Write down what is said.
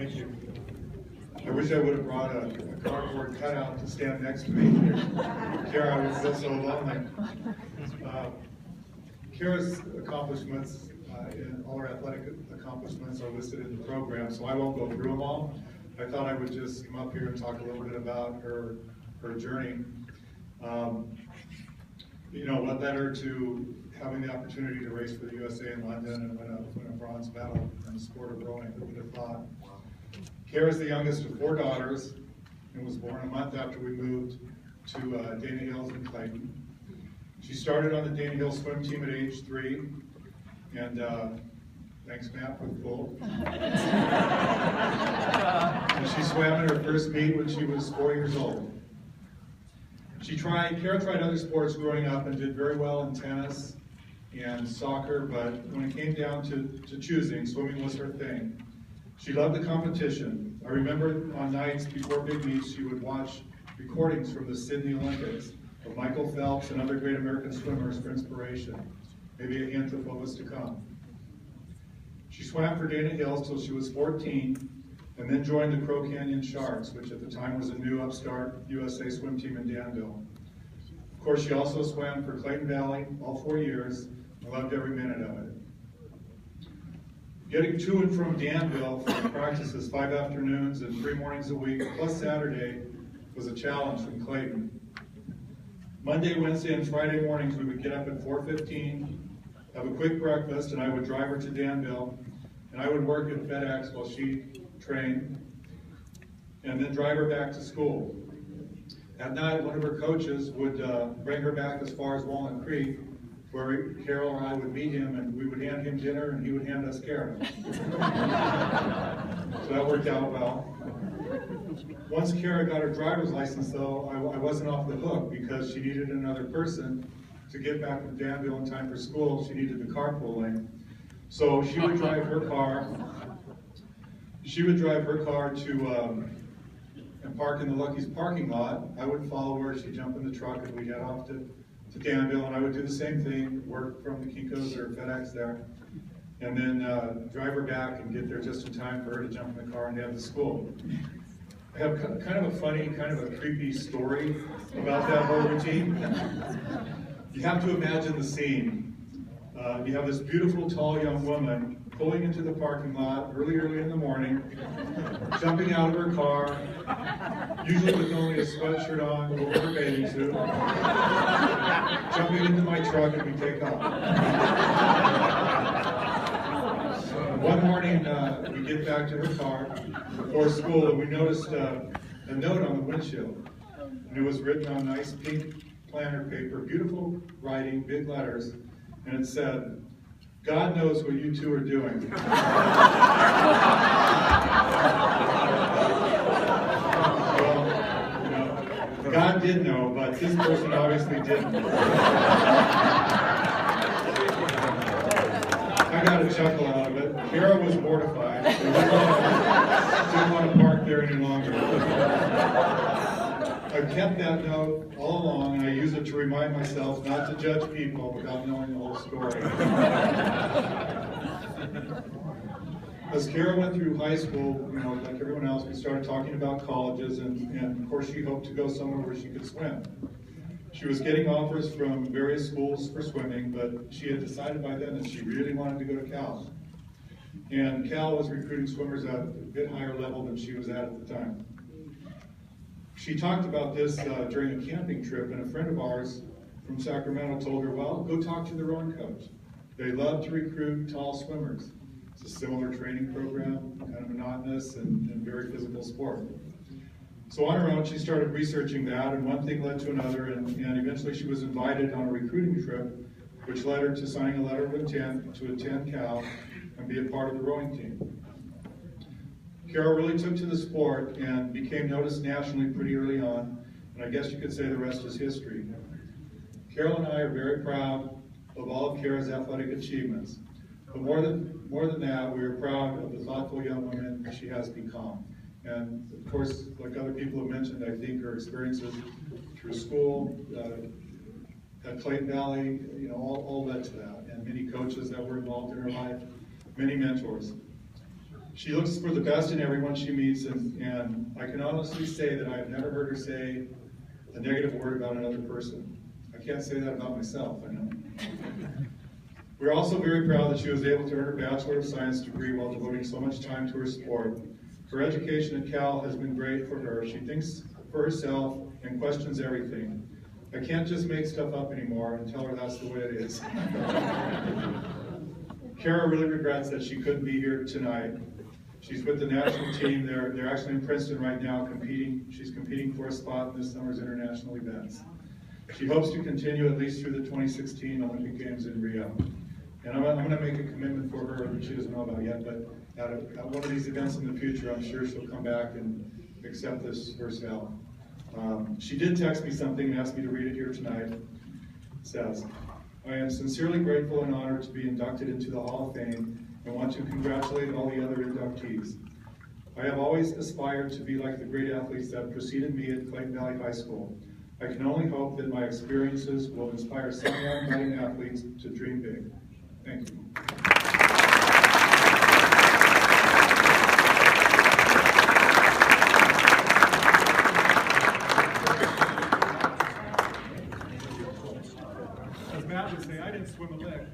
Thank you. I wish I would have brought a cardboard cutout to stand next to me. Kara, I would feel so lonely. Kara's accomplishments, and all her athletic accomplishments are listed in the program, so I won't go through them all. I thought I would just come up here and talk a little bit about her journey. You know, what led her to having the opportunity to race for the USA in London and win a bronze medal in the sport of rowing. Who would have thought? Kara's the youngest of 4 daughters and was born a month after we moved to Dana Hills in Clayton. She started on the Dana Hills swim team at age 3, and thanks Matt for the goal. And she swam in her first meet when she was 4 years old. Kara tried other sports growing up and did very well in tennis and soccer, but when it came down to choosing, swimming was her thing. She loved the competition. I remember on nights before big meets, she would watch recordings from the Sydney Olympics of Michael Phelps and other great American swimmers for inspiration, maybe a hint of what was to come. She swam for Dana Hills till she was 14, and then joined the Crow Canyon Sharks, which at the time was a new upstart USA swim team in Danville. Of course, she also swam for Clayton Valley all 4 years, and loved every minute of it. Getting to and from Danville for practices 5 afternoons and 3 mornings a week, plus Saturday, was a challenge from Clayton. Monday, Wednesday, and Friday mornings, we would get up at 4:15, have a quick breakfast, and I would drive her to Danville, and I would work at FedEx while she trained, and then drive her back to school. At night, one of her coaches would bring her back as far as Walnut Creek, where Carol and I would meet him, and we would hand him dinner, and he would hand us Kara. So that worked out well. Once Kara got her driver's license, though, I wasn't off the hook because she needed another person to get back from Danville in time for school. She needed the carpooling. So she would drive her car. She would drive her car to and park in the Lucky's parking lot. I would follow her. She'd jump in the truck, and we'd head off to Danville, and I would do the same thing, work from the Kinko's or FedEx there, and then drive her back and get there just in time for her to jump in the car and head to school. I have kind of a funny, kind of a creepy story about that whole routine. You have to imagine the scene. You have this beautiful, tall young woman pulling into the parking lot early in the morning, jumping out of her car, usually with only a sweatshirt on over her bathing suit, jumping into my truck, and we take off. One morning, we get back to her car before school, and we noticed a note on the windshield. And it was written on nice pink planter paper, beautiful writing, big letters, and it said, "God knows what you two are doing." Well, you know, God did know, but this person obviously didn't. I got a chuckle out of it. Kara was mortified. She didn't want to park there any longer. I've kept that note all along, and I use it to remind myself not to judge people without knowing the whole story. As Kara went through high school, you know, like everyone else, we started talking about colleges, and of course she hoped to go somewhere where she could swim. She was getting offers from various schools for swimming, but she had decided by then that she really wanted to go to Cal. And Cal was recruiting swimmers at a bit higher level than she was at the time. She talked about this during a camping trip, and a friend of ours from Sacramento told her, well, go talk to the rowing coach. They love to recruit tall swimmers. It's a similar training program, kind of monotonous and very physical sport. So on her own, she started researching that, and one thing led to another, and eventually she was invited on a recruiting trip, which led her to signing a letter of intent to attend Cal and be a part of the rowing team. Kara really took to the sport and became noticed nationally pretty early on, and I guess you could say the rest is history. Carol and I are very proud of all of Kara's athletic achievements, but more than that, we are proud of the thoughtful young woman she has become. And of course, like other people have mentioned, I think her experiences through school, at Clayton Valley, you know, all led to that, and many coaches that were involved in her life, many mentors. She looks for the best in everyone she meets, and I can honestly say that I have never heard her say a negative word about another person. I can't say that about myself, I know. We're also very proud that she was able to earn her Bachelor of Science degree while devoting so much time to her sport. Her education at Cal has been great for her. She thinks for herself and questions everything. I can't just make stuff up anymore and tell her that's the way it is. Kara really regrets that she couldn't be here tonight. She's with the national team. They're actually in Princeton right now competing. She's competing for a spot in this summer's international events. She hopes to continue at least through the 2016 Olympic Games in Rio. And I'm going to make a commitment for her that she doesn't know about yet, but at one of these events in the future, I'm sure she'll come back and accept this herself. She did text me something and asked me to read it here tonight. It says, I am sincerely grateful and honored to be inducted into the Hall of Fame and want to congratulate all the other inductees. I have always aspired to be like the great athletes that preceded me at Clayton Valley High School. I can only hope that my experiences will inspire some young budding athletes to dream big. Thank you. As Matt would say, I didn't swim a lick.